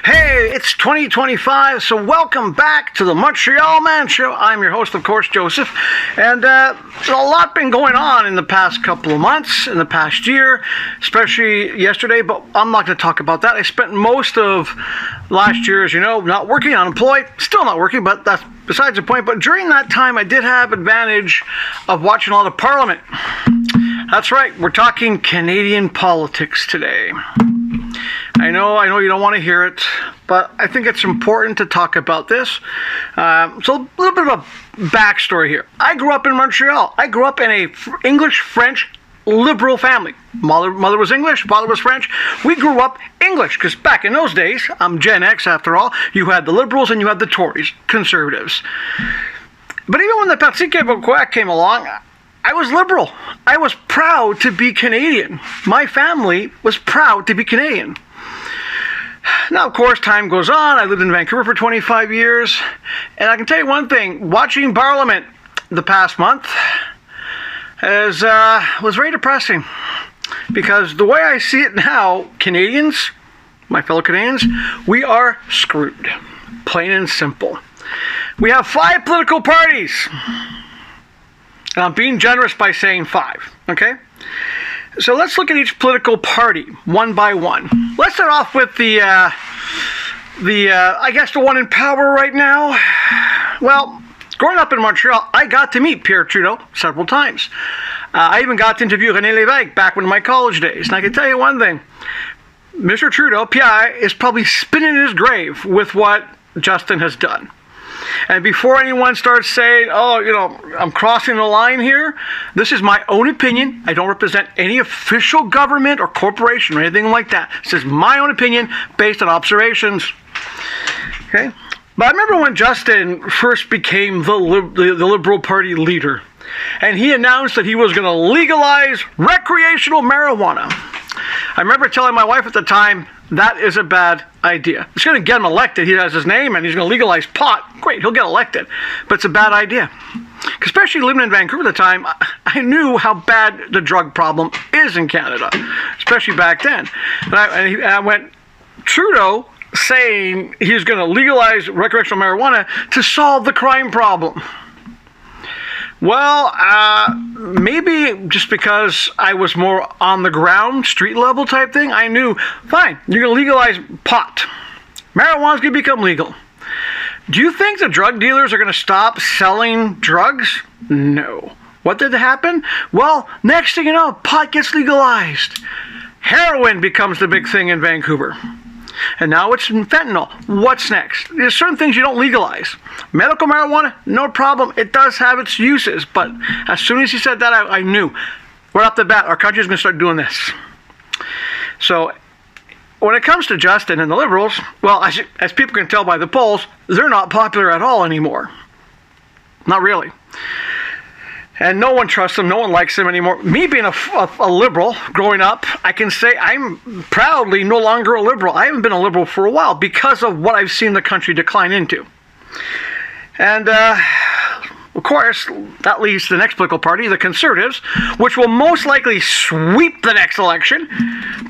Hey, it's 2025, so welcome back to the Montreal Man Show. I'm your host, of course, Joseph, and there's a lot been going on in the past couple of months, in the past year, especially yesterday, but I'm not going to talk about that. I spent most of last year, as you know, not working, unemployed, still not working, but that's besides the point. But during that time, I did have advantage of watching a lot of Parliament. That's right, we're talking Canadian politics today. I know you don't want to hear it, but I think it's important to talk about this. So a little bit of a backstory here. I grew up in Montreal. I grew up in a English-French liberal family. Mother was English, father was French. We grew up English, because back in those days, I'm Gen X after all, you had the liberals and you had the Tories, conservatives. But even when the Parti Québécois came along, I was liberal. I was proud to be Canadian. My family was proud to be Canadian. Now, of course, time goes on. I lived in Vancouver for 25 years. And I can tell you one thing. Watching Parliament the past month was very depressing. Because the way I see it now, Canadians, my fellow Canadians, we are screwed. Plain and simple. We have 5 political parties. And I'm being generous by saying 5, okay? So let's look at each political party, one by one. Let's start off with I guess the one in power right now. Well, growing up in Montreal, I got to meet Pierre Trudeau several times. I even got to interview René Lévesque back in my college days. And I can tell you one thing. Mr. Trudeau, Pierre, is probably spinning in his grave with what Justin has done. And before anyone starts saying, I'm crossing the line here, this is my own opinion. I don't represent any official government or corporation or anything like that. This is my own opinion based on observations. Okay? But I remember when Justin first became the Liberal Party leader, and he announced that he was going to legalize recreational marijuana. I remember telling my wife at the time, that is a bad idea. It's going to get him elected. He has his name and he's going to legalize pot. Great, he'll get elected. But it's a bad idea. Especially living in Vancouver at the time, I knew how bad the drug problem is in Canada, especially back then. And I went, Trudeau saying he was going to legalize recreational marijuana to solve the crime problem. Well, maybe just because I was more on the ground, street level type thing, I knew, fine, you're going to legalize pot. Marijuana's going to become legal. Do you think the drug dealers are going to stop selling drugs? No. What did happen? Well, next thing you know, pot gets legalized. Heroin becomes the big thing in Vancouver. And now it's fentanyl. What's next? There's certain things you don't legalize. Medical marijuana, no problem. It does have its uses. But as soon as he said that, I knew. Right off the bat, our country's going to start doing this. So when it comes to Justin and the Liberals, well, as people can tell by the polls, they're not popular at all anymore. Not really. And no one trusts him, no one likes him anymore. Me being a liberal growing up, I can say I'm proudly no longer a liberal. I haven't been a liberal for a while because of what I've seen the country decline into. And, of course, that leads to the next political party, the Conservatives, which will most likely sweep the next election.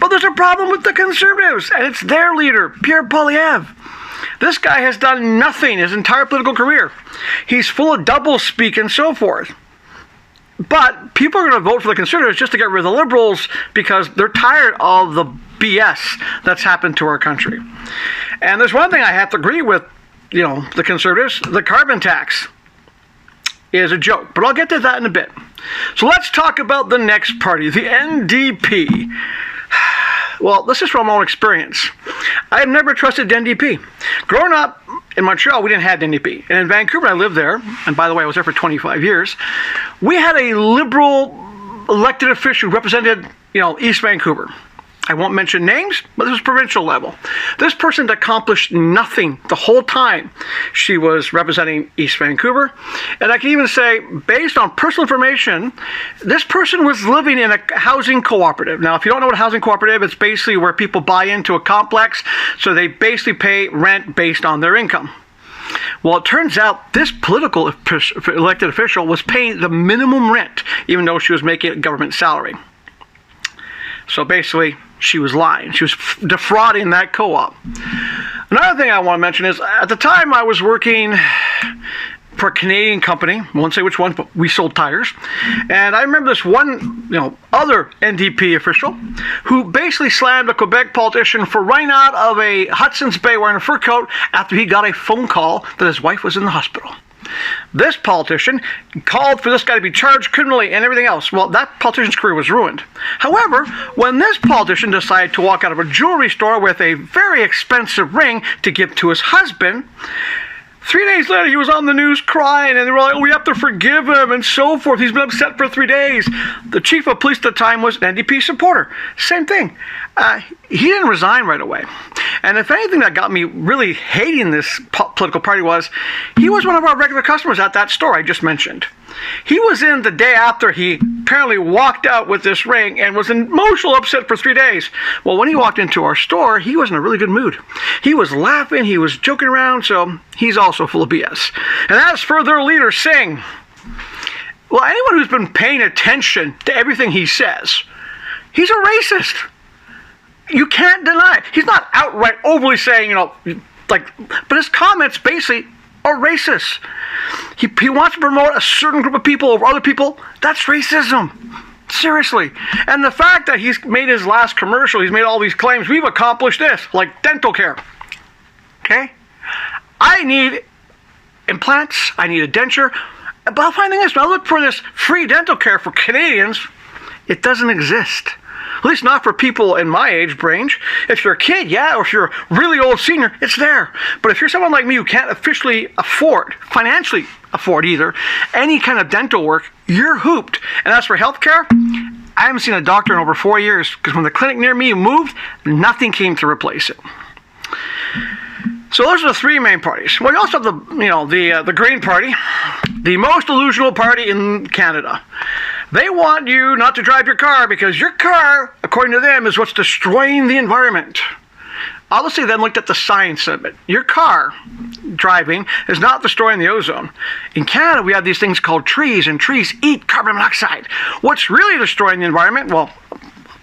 But there's a problem with the Conservatives, and it's their leader, Pierre Poilievre. This guy has done nothing his entire political career. He's full of doublespeak and so forth. But people are going to vote for the Conservatives just to get rid of the Liberals because they're tired of the BS that's happened to our country. And there's one thing I have to agree with, the Conservatives. The carbon tax is a joke. But I'll get to that in a bit. So let's talk about the next party, the NDP. Well, this is from my own experience. I have never trusted the NDP. Growing up in Montreal, we didn't have the NDP. And in Vancouver, I lived there. And by the way, I was there for 25 years. We had a liberal elected official who represented, East Vancouver. I won't mention names, but this was provincial level. This person accomplished nothing the whole time she was representing East Vancouver. And I can even say, based on personal information, this person was living in a housing cooperative. Now, if you don't know what a housing cooperative is, it's basically where people buy into a complex, so they basically pay rent based on their income. Well, it turns out this political elected official was paying the minimum rent, even though she was making a government salary. So basically, she was lying. She was defrauding that co-op. Another thing I want to mention is, at the time I was working for a Canadian company, I won't say which one, but we sold tires. And I remember this one, other NDP official who basically slammed a Quebec politician for running out of a Hudson's Bay wearing a fur coat after he got a phone call that his wife was in the hospital. This politician called for this guy to be charged criminally and everything else. Well, that politician's career was ruined. However, when this politician decided to walk out of a jewelry store with a very expensive ring to give to his husband, 3 days later, he was on the news crying, and they were like, we have to forgive him, and so forth. He's been upset for 3 days. The chief of police at the time was an NDP supporter. Same thing. He didn't resign right away. And if anything that got me really hating this political party was, he was one of our regular customers at that store I just mentioned. He was in the day after he apparently walked out with this ring and was emotional upset for 3 days. Well, when he walked into our store, he was in a really good mood. He was laughing, he was joking around, so he's also full of BS. And as for their leader, Singh, well, anyone who's been paying attention to everything he says, he's a racist. You can't deny it. He's not outright overly saying, but his comments basically are racist. He wants to promote a certain group of people over other people. That's racism. Seriously. And the fact that he's made his last commercial, he's made all these claims, we've accomplished this, like dental care. Okay? I need implants, I need a denture. But I'm finding this, when I look for this free dental care for Canadians, it doesn't exist. At least not for people in my age range. If you're a kid, yeah, or if you're a really old senior, it's there. But if you're someone like me who can't officially financially afford either, any kind of dental work, you're hooped. And as for healthcare, I haven't seen a doctor in over 4 years, because when the clinic near me moved, nothing came to replace it. So those are the three main parties. Well, you also have the Green Party, the most delusional party in Canada. They want you not to drive your car because your car, according to them, is what's destroying the environment. Obviously, then looked at the science of it. Your car driving is not destroying the ozone. In Canada, we have these things called trees, and trees eat carbon monoxide. What's really destroying the environment, well,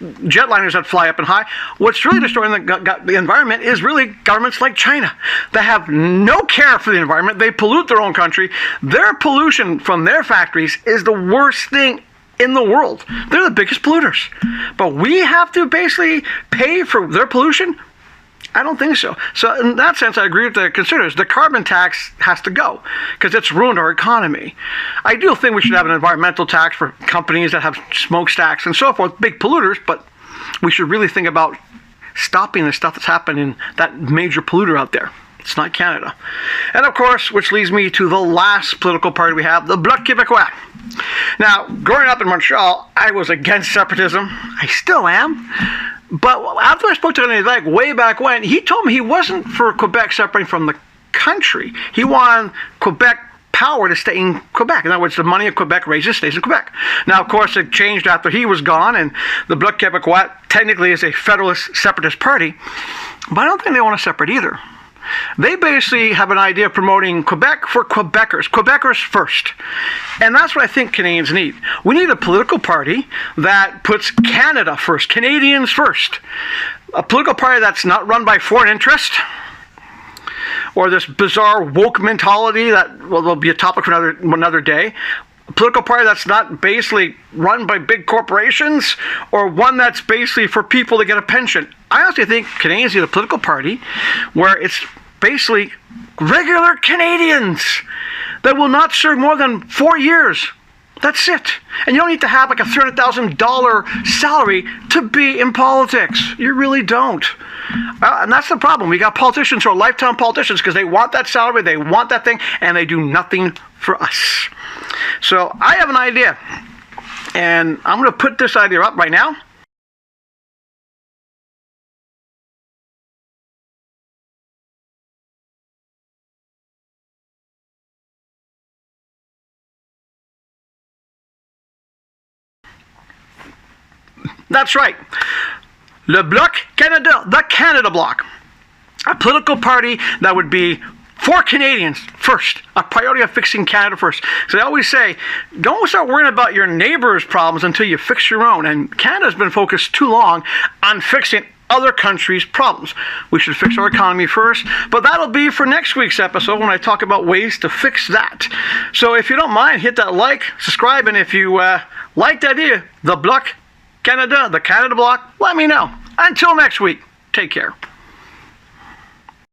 jetliners that fly up and high, what's really destroying the environment is really governments like China that have no care for the environment. They pollute their own country. Their pollution from their factories is the worst thing in the world. They're the biggest polluters. But we have to basically pay for their pollution? I don't think so. So in that sense, I agree with the conservatives. The carbon tax has to go because it's ruined our economy. I do think we should have an environmental tax for companies that have smokestacks and so forth, big polluters, but we should really think about stopping the stuff that's happening, that major polluter out there. It's not Canada. And of course, which leads me to the last political party we have, the Bloc Québécois. Now, growing up in Montreal, I was against separatism. I still am. But after I spoke to René way back when, he told me he wasn't for Quebec separating from the country. He wanted Quebec power to stay in Quebec. In other words, the money of Quebec raises stays in Quebec. Now, of course, it changed after he was gone, and the Bloc Québécois technically is a federalist separatist party. But I don't think they want to separate either. They basically have an idea of promoting Quebec for Quebecers. Quebecers first. And that's what I think Canadians need. We need a political party that puts Canada first, Canadians first. A political party that's not run by foreign interest or this bizarre woke mentality that will be a topic for another day. A political party that's not basically run by big corporations or one that's basically for people to get a pension. I honestly think Canadians need a political party where it's basically regular Canadians that will not serve more than 4 years. That's it. And you don't need to have like a $300,000 salary to be in politics. You really don't. And that's the problem. We got politicians who are lifetime politicians because they want that salary, they want that thing, and they do nothing for us. So I have an idea, and I'm going to put this idea up right now. That's right. Le Bloc Canada, the Canada Bloc. A political party that would be for Canadians first, a priority of fixing Canada first. So I always say, don't start worrying about your neighbor's problems until you fix your own. And Canada's been focused too long on fixing other countries' problems. We should fix our economy first, but that'll be for next week's episode when I talk about ways to fix that. So if you don't mind, hit that like, subscribe, and if you like the idea, the Bloc Canada, the Canada Bloc, let me know. Until next week, take care.